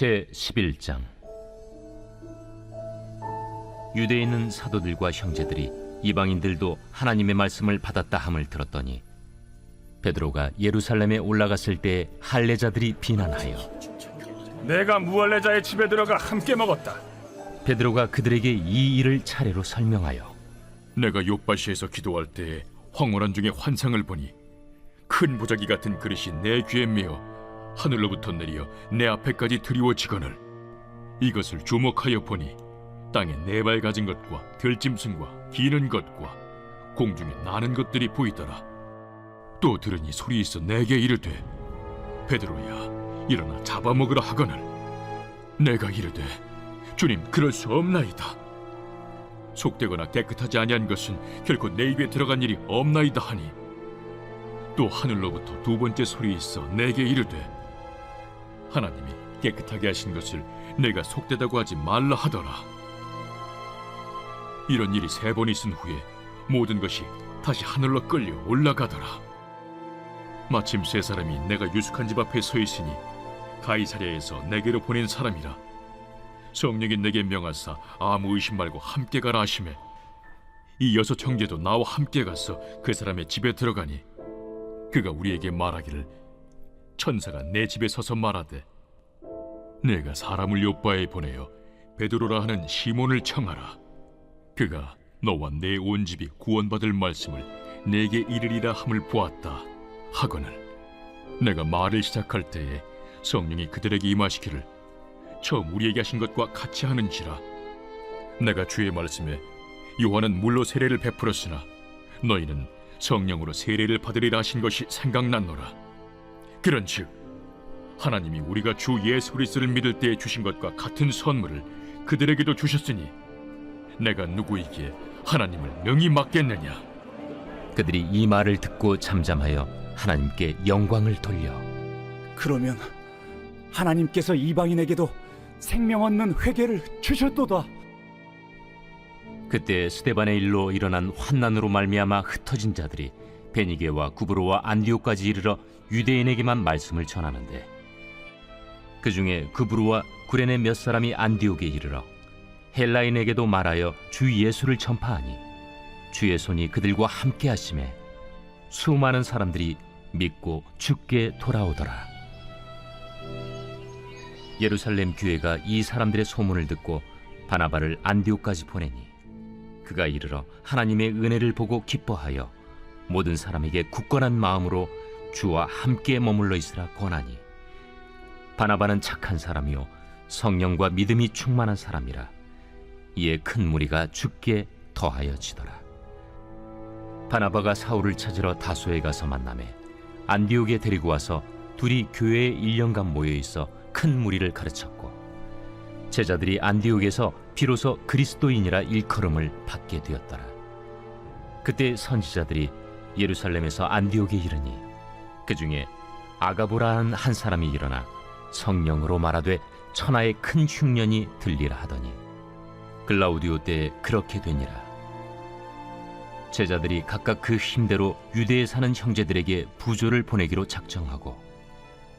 제11장. 유대에 있는 사도들과 형제들이 이방인들도 하나님의 말씀을 받았다 함을 들었더니 베드로가 예루살렘에 올라갔을 때 할례자들이 비난하여 내가 무할례자의 집에 들어가 함께 먹었다. 베드로가 그들에게 이 일을 차례로 설명하여 내가 욥바시에서 기도할 때에 황홀한 중에 환상을 보니 큰 보자기 같은 그릇이 내 귀에 메어 하늘로부터 내려 내 앞에까지 드리워지거늘 이것을 주목하여 보니 땅에 네 발 가진 것과 들짐승과 기는 것과 공중에 나는 것들이 보이더라. 또 들으니 소리 있어 내게 이르되 베드로야 일어나 잡아먹으라 하거늘 내가 이르되 주님 그럴 수 없나이다. 속되거나 깨끗하지 아니한 것은 결코 내 입에 들어간 일이 없나이다 하니 또 하늘로부터 두 번째 소리 있어 내게 이르되 하나님이 깨끗하게 하신 것을 내가 속되다고 하지 말라 하더라. 이런 일이 세 번 있은 후에 모든 것이 다시 하늘로 끌려 올라가더라. 마침 세 사람이 내가 유숙한 집 앞에 서 있으니 가이사랴에서 내게로 보낸 사람이라. 성령이 내게 명하사 아무 의심 말고 함께 가라 하시매 이 여섯 형제도 나와 함께 가서 그 사람의 집에 들어가니 그가 우리에게 말하기를 천사가 내 집에 서서 말하되 내가 사람을 요바에 보내어 베드로라 하는 시몬을 청하라. 그가 너와 내 온 집이 구원받을 말씀을 내게 이르리라 함을 보았다 하거늘 내가 말을 시작할 때에 성령이 그들에게 임하시기를 처음 우리에게 하신 것과 같이 하는지라. 내가 주의 말씀에 요한은 물로 세례를 베풀었으나 너희는 성령으로 세례를 받으리라 하신 것이 생각났노라. 그런즉 하나님이 우리가 주 예수 그리스도를 믿을 때에 주신 것과 같은 선물을 그들에게도 주셨으니 내가 누구이기에 하나님을 능히 맡겠느냐. 그들이 이 말을 듣고 잠잠하여 하나님께 영광을 돌려 그러면 하나님께서 이방인에게도 생명 얻는 회개를 주셨도다. 그때 스데반의 일로 일어난 환난으로 말미암아 흩어진 자들이 베니게와 구브로와 안디옥까지 이르러 유대인에게만 말씀을 전하는데 그 중에 구브로와 구레네 몇 사람이 안디옥에 이르러 헬라인에게도 말하여 주 예수를 전파하니 주의 손이 그들과 함께 하심에 수많은 사람들이 믿고 주께 돌아오더라. 예루살렘 교회가 이 사람들의 소문을 듣고 바나바를 안디옥까지 보내니 그가 이르러 하나님의 은혜를 보고 기뻐하여 모든 사람에게 굳건한 마음으로 주와 함께 머물러 있으라 권하니 바나바는 착한 사람이요 성령과 믿음이 충만한 사람이라. 이에 큰 무리가 주께 더하여지더라. 바나바가 사울을 찾으러 다소에 가서 만나매 안디옥에 데리고 와서 둘이 교회에 1년간 모여 있어 큰 무리를 가르쳤고 제자들이 안디옥에서 비로소 그리스도인이라 일컬음을 받게 되었더라. 그때 선지자들이 예루살렘에서 안디옥에 이르니 그 중에 아가보라는 한 사람이 일어나 성령으로 말하되 천하의 큰 흉년이 들리라 하더니 글라우디오 때에 그렇게 되니라. 제자들이 각각 그 힘대로 유대에 사는 형제들에게 부조를 보내기로 작정하고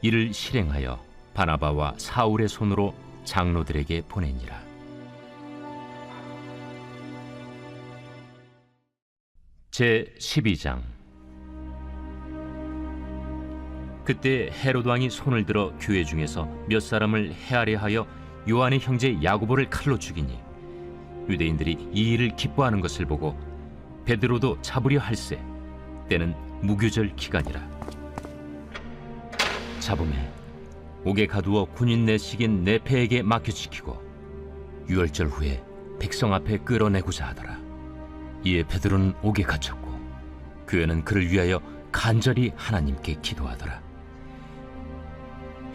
이를 실행하여 바나바와 사울의 손으로 장로들에게 보내니라. 제12장. 그때 헤롯 왕이 손을 들어 교회 중에서 몇 사람을 해하려 하여 요한의 형제 야고보를 칼로 죽이니 유대인들이 이 일을 기뻐하는 것을 보고 베드로도 잡으려 할세 때는 무교절 기간이라. 잡음에 옥에 가두어 군인 내식인 네페에게 맡겨지키고 유월절 후에 백성 앞에 끌어내고자 하더라. 이에 베드로는 옥에 갇혔고 교회는 그를 위하여 간절히 하나님께 기도하더라.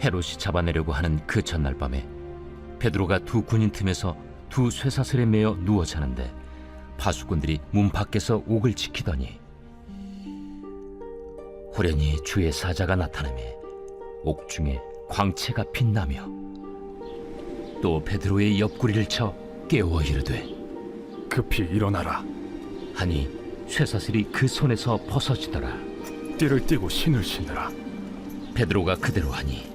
헤롯이 잡아내려고 하는 그 전날 밤에 베드로가 두 군인 틈에서 두 쇠사슬에 매어 누워 자는데 파수꾼들이 문 밖에서 옥을 지키더니 호련히 주의 사자가 나타나매 옥 중에 광채가 빛나며 또 베드로의 옆구리를 쳐 깨워 이르되 급히 일어나라. 하니 쇠사슬이 그 손에서 벗어지더라. 띠를 띠고 신을 신으라. 베드로가 그대로 하니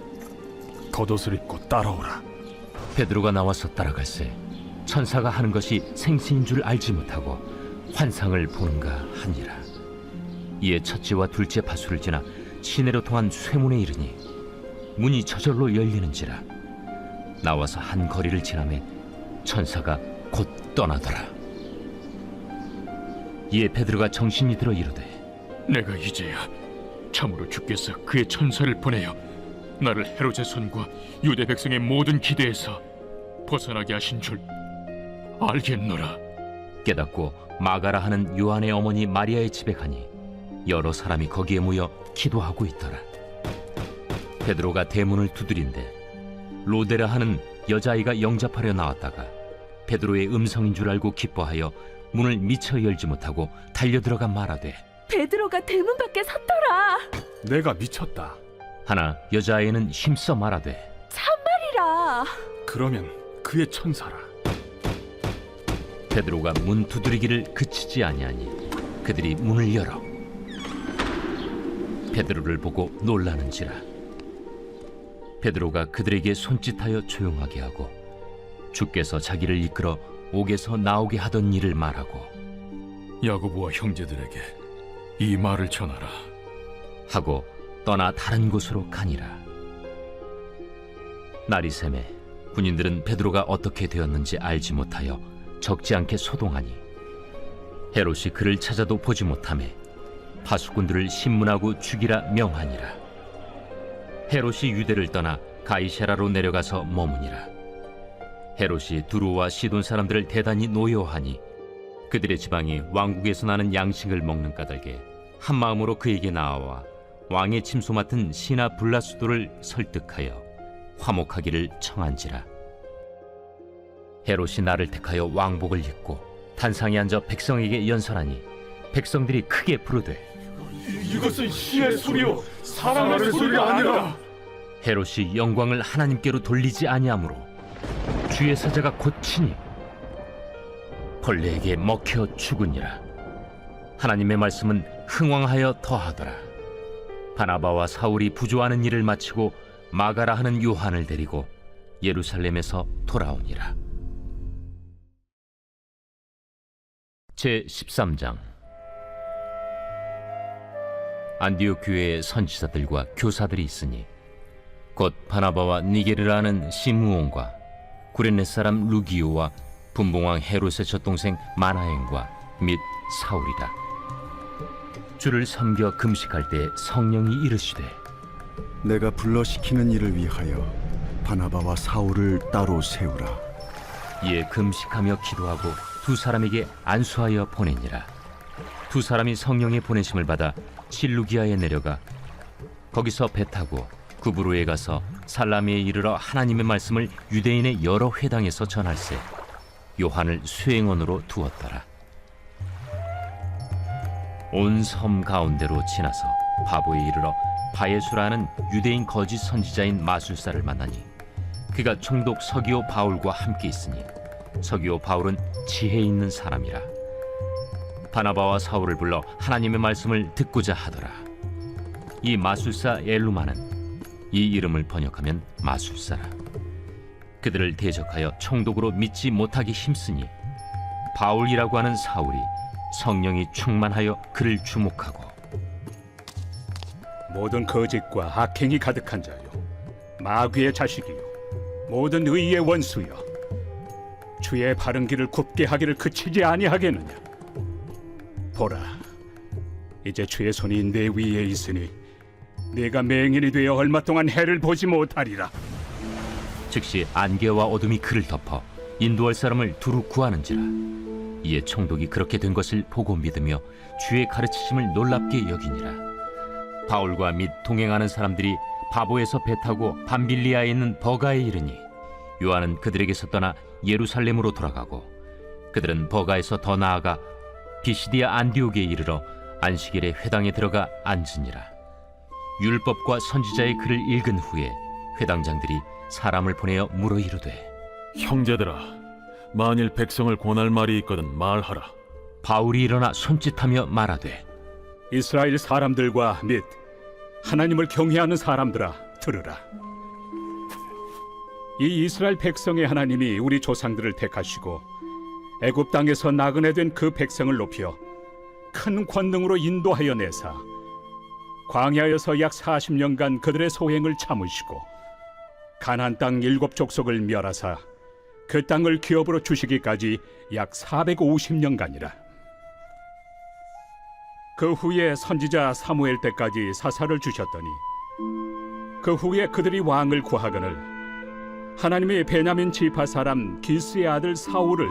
겉옷을 입고 따라오라. 베드로가 나와서 따라갈새 천사가 하는 것이 생시인 줄 알지 못하고 환상을 보는가 하니라. 이에 첫째와 둘째 파수를 지나 시내로 통한 쇠문에 이르니 문이 저절로 열리는지라. 나와서 한 거리를 지나매 천사가 곧 떠나더라. 이에 베드로가 정신이 들어 이르되 내가 이제야 참으로 주께서 그의 천사를 보내어 나를 헤롯의 손과 유대 백성의 모든 기대에서 벗어나게 하신 줄 알겠노라. 깨닫고 마가라 하는 요한의 어머니 마리아의 집에 가니 여러 사람이 거기에 모여 기도하고 있더라. 베드로가 대문을 두드린데 로데라 하는 여자아이가 영접하려 나왔다가 베드로의 음성인 줄 알고 기뻐하여 문을 미처 열지 못하고 달려들어가 말하되 베드로가 대문 밖에 섰더라. 내가 미쳤다. 하나 여자아이는 힘써 말하되 참말이라. 그러면 그의 천사라. 베드로가 문 두드리기를 그치지 아니하니 그들이 문을 열어 베드로를 보고 놀라는지라. 베드로가 그들에게 손짓하여 조용하게 하고 주께서 자기를 이끌어 옥에서 나오게 하던 일을 말하고 야고보와 형제들에게 이 말을 전하라. 하고 떠나 다른 곳으로 가니라. 날이 새매 군인들은 베드로가 어떻게 되었는지 알지 못하여 적지 않게 소동하니 헤롯이 그를 찾아도 보지 못하매 파수꾼들을 신문하고 죽이라 명하니라. 헤롯이 유대를 떠나 가이사라로 내려가서 머무니라. 헤롯이 두로와 시돈 사람들을 대단히 노여워하니 그들의 지방이 왕국에서 나는 양식을 먹는 까닭에 한 마음으로 그에게 나아와 왕의 침소 맡은 시나 블라수도를 설득하여 화목하기를 청한지라. 헤롯이 나를 택하여 왕복을 입고 단상에 앉아 백성에게 연설하니 백성들이 크게 부르되 이것은 신의 소리요 사람의 소리가 아니라. 헤롯이 영광을 하나님께로 돌리지 아니하므로 주의 사자가 곧치니 벌레에게 먹혀 죽으니라. 하나님의 말씀은 흥왕하여 더하더라. 바나바와 사울이 부조하는 일을 마치고 마가라 하는 요한을 데리고 예루살렘에서 돌아오니라. 제13장. 안디옥 교회에 선지자들과 교사들이 있으니 곧 바나바와 니게르라 하는 시므온과 구레네 사람 루기오와 분봉왕 헤롯의 젖동생 마나엔과 및 사울이라. 주를 섬겨 금식할 때 성령이 이르시되 내가 불러시키는 일을 위하여 바나바와 사울을 따로 세우라. 이에 금식하며 기도하고 두 사람에게 안수하여 보내니라. 두 사람이 성령의 보내심을 받아 실루기아에 내려가 거기서 배 타고 구브로에 가서 살라미에 이르러 하나님의 말씀을 유대인의 여러 회당에서 전할세 요한을 수행원으로 두었더라. 온 섬 가운데로 지나서 바보에 이르러 바예수라는 유대인 거짓 선지자인 마술사를 만나니 그가 총독 서기오 바울과 함께 있으니 서기오 바울은 지혜 있는 사람이라. 바나바와 사울을 불러 하나님의 말씀을 듣고자 하더라. 이 마술사 엘루마는 이 이름을 번역하면 마술사라. 그들을 대적하여 총독으로 믿지 못하게 힘쓰니 바울이라고 하는 사울이 성령이 충만하여 그를 주목하고 모든 거짓과 악행이 가득한 자요 마귀의 자식이요 모든 의의 원수여 주의 바른 길을 굽게 하기를 그치지 아니하겠느냐. 보라, 이제 주의 손이 내 위에 있으니 네가 맹인이 되어 얼마 동안 해를 보지 못하리라. 즉시 안개와 어둠이 그를 덮어 인도할 사람을 두루 구하는지라. 이에 총독이 그렇게 된 것을 보고 믿으며 주의 가르치심을 놀랍게 여기니라. 바울과 및 동행하는 사람들이 바보에서 배 타고 밤빌리아에 있는 버가에 이르니 요한은 그들에게서 떠나 예루살렘으로 돌아가고 그들은 버가에서 더 나아가 비시디아 안디옥에 이르러 안식일에 회당에 들어가 앉으니라. 율법과 선지자의 글을 읽은 후에 회당장들이 사람을 보내어 물어 이르되 형제들아, 만일 백성을 권할 말이 있거든 말하라. 바울이 일어나 손짓하며 말하되 이스라엘 사람들과 및 하나님을 경외하는 사람들아, 들으라. 이 이스라엘 백성의 하나님이 우리 조상들을 택하시고 애굽 땅에서 나그네 된 그 백성을 높여 큰 권능으로 인도하여 내사 광야에서 약 40년간 그들의 소행을 참으시고 가나안 땅 7족속을 멸하사 그 땅을 기업으로 주시기까지 약 450년간이라. 그 후에 선지자 사무엘 때까지 사사를 주셨더니 그 후에 그들이 왕을 구하거늘 하나님이 베냐민 지파 사람 기스의 아들 사울을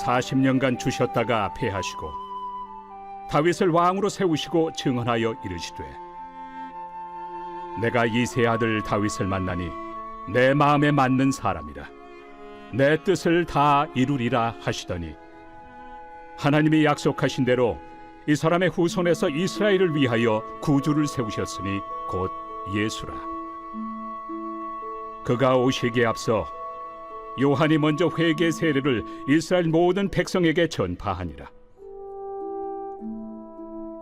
40년간 주셨다가 패하시고 다윗을 왕으로 세우시고 증언하여 이르시되 내가 이새의 아들 다윗을 만나니 내 마음에 맞는 사람이라 내 뜻을 다 이루리라 하시더니 하나님이 약속하신 대로 이 사람의 후손에서 이스라엘을 위하여 구주를 세우셨으니 곧 예수라. 그가 오시기에 앞서 요한이 먼저 회개 세례를 이스라엘 모든 백성에게 전파하니라.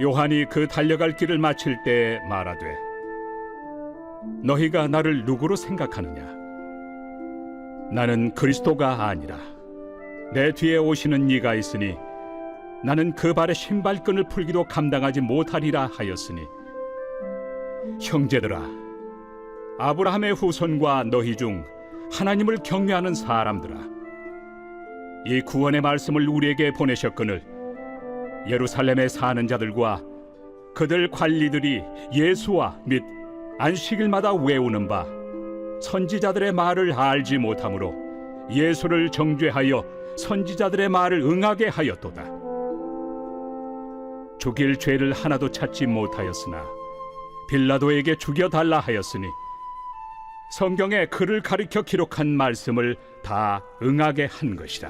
요한이 그 달려갈 길을 마칠 때 말하되 너희가 나를 누구로 생각하느냐? 나는 그리스도가 아니라 내 뒤에 오시는 이가 있으니 나는 그 발의 신발끈을 풀기도 감당하지 못하리라 하였으니 형제들아 아브라함의 후손과 너희 중 하나님을 경외하는 사람들아 이 구원의 말씀을 우리에게 보내셨거늘 예루살렘에 사는 자들과 그들 관리들이 예수와 및 안식일마다 외우는 바 선지자들의 말을 알지 못하므로 예수를 정죄하여 선지자들의 말을 응하게 하였도다. 죽일 죄를 하나도 찾지 못하였으나 빌라도에게 죽여달라 하였으니 성경에 그를 가리켜 기록한 말씀을 다 응하게 한 것이다.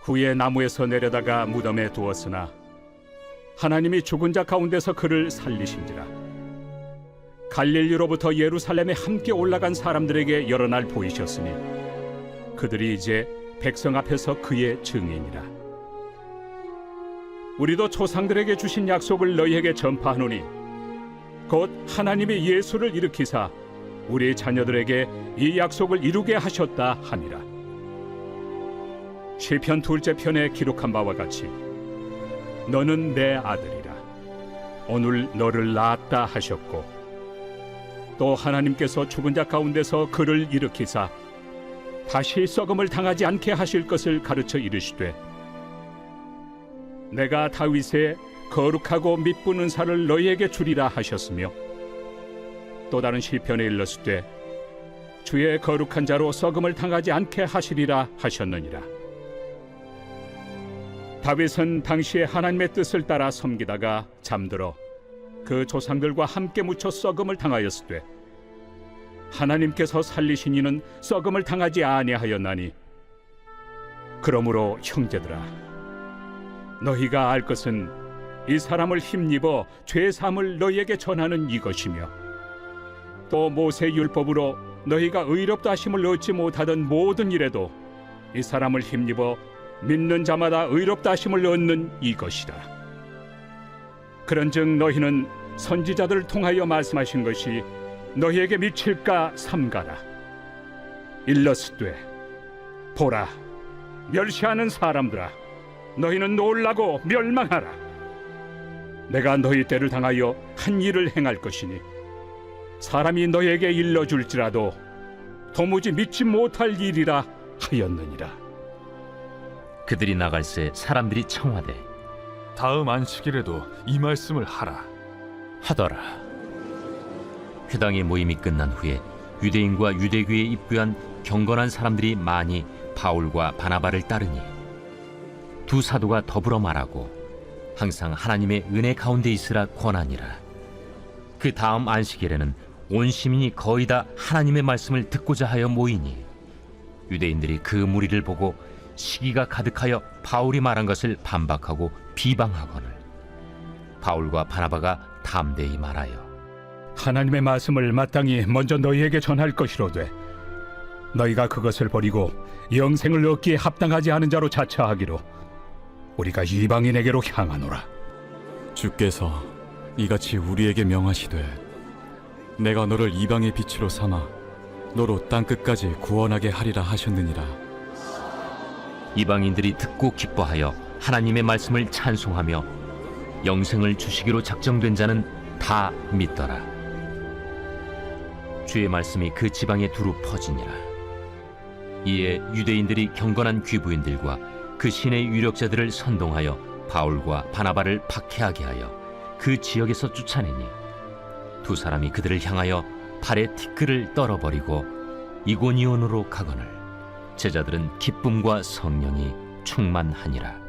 후에 나무에서 내려다가 무덤에 두었으나 하나님이 죽은 자 가운데서 그를 살리신지라. 갈릴리로부터 예루살렘에 함께 올라간 사람들에게 여러 날 보이셨으니 그들이 이제 백성 앞에서 그의 증인이라. 우리도 조상들에게 주신 약속을 너희에게 전파하노니 곧 하나님이 예수를 일으키사 우리 자녀들에게 이 약속을 이루게 하셨다 함이라. 시편 2째 편에 기록한 바와 같이 너는 내 아들이라 오늘 너를 낳았다 하셨고 또 하나님께서 죽은 자 가운데서 그를 일으키사 다시 썩음을 당하지 않게 하실 것을 가르쳐 이르시되 내가 다윗의 거룩하고 미쁜 은사를 너희에게 주리라 하셨으며 또 다른 시편에 일렀으되 주의 거룩한 자로 썩음을 당하지 않게 하시리라 하셨느니라. 다윗은 당시에 하나님의 뜻을 따라 섬기다가 잠들어 그 조상들과 함께 묻혀 썩음을 당하였으되 하나님께서 살리신 이는 썩음을 당하지 아니하였나니 그러므로 형제들아 너희가 알 것은 이 사람을 힘입어 죄 사함을 너희에게 전하는 이것이며 또 모세 율법으로 너희가 의롭다 하심을 얻지 못하던 모든 일에도 이 사람을 힘입어 믿는 자마다 의롭다 하심을 얻는 이것이라. 그런즉 너희는 선지자들을 통하여 말씀하신 것이 너희에게 미칠까 삼가라. 일러스되 보라 멸시하는 사람들아 너희는 놀라고 멸망하라. 내가 너희 때를 당하여 한 일을 행할 것이니 사람이 너희에게 일러줄지라도 도무지 믿지 못할 일이라 하였느니라. 그들이 나갈새 사람들이 청하되 다음 안식일에도 이 말씀을 하라. 하더라. 회당의 모임이 끝난 후에 유대인과 유대교에 입교한 경건한 사람들이 많이 바울과 바나바를 따르니 두 사도가 더불어 말하고 항상 하나님의 은혜 가운데 있으라 권하니라. 그 다음 안식일에는 온 시민이 거의 다 하나님의 말씀을 듣고자 하여 모이니 유대인들이 그 무리를 보고 시기가 가득하여 바울이 말한 것을 반박하고 비방하거늘 바울과 바나바가 담대히 말하여 하나님의 말씀을 마땅히 먼저 너희에게 전할 것이로되 너희가 그것을 버리고 영생을 얻기에 합당하지 않은 자로 자처하기로 우리가 이방인에게로 향하노라. 주께서 이같이 우리에게 명하시되 내가 너를 이방의 빛으로 삼아 너로 땅 끝까지 구원하게 하리라 하셨느니라. 이방인들이 듣고 기뻐하여 하나님의 말씀을 찬송하며 영생을 주시기로 작정된 자는 다 믿더라. 주의 말씀이 그 지방에 두루 퍼지니라. 이에 유대인들이 경건한 귀부인들과 그 신의 유력자들을 선동하여 바울과 바나바를 박해하게 하여 그 지역에서 쫓아내니 두 사람이 그들을 향하여 발에 티끌을 떨어버리고 이고니온으로 가거늘 제자들은 기쁨과 성령이 충만하니라.